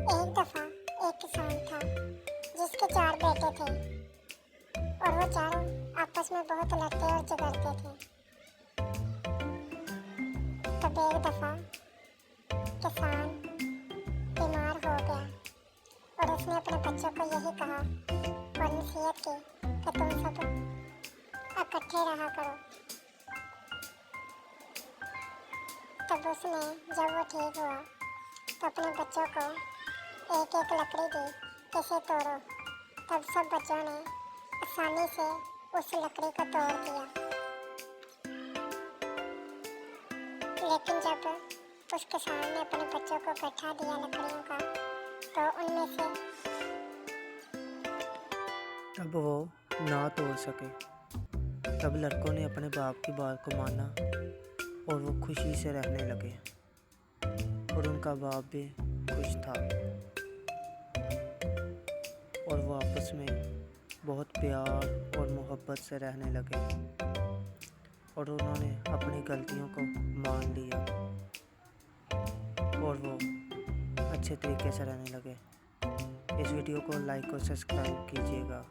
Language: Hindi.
एक दफा एक किसान था जिसके 4 बेटे थे और वो चारों आपस में बहुत लड़ते और झगड़ते थे। तब एक दफा किसान बीमार हो गया और उसने अपने बच्चों को यही कहा और नसीहत की कि तुम सब इकट्ठे रहा करो। तब उसने जब वो ठीक हुआ तो अपने बच्चों को एक एक लकड़ी दी कि इसे तोड़ो। तब सब बच्चों ने आसानी से उस लकड़ी को तोड़ दिया। लेकिन जब उस किसान ने अपने बच्चों को गट्ठा दिया लकड़ियों का तो उनमें से तब वो ना तोड़ सके। तब लड़कों ने अपने बाप की बात को माना और वो खुशी से रहने लगे और उनका बाप भी खुश था और वो आपस में बहुत प्यार और मोहब्बत से रहने लगे और उन्होंने अपनी गलतियों को मान लिया और वो अच्छे तरीके से रहने लगे। इस वीडियो को लाइक और सब्सक्राइब कीजिएगा।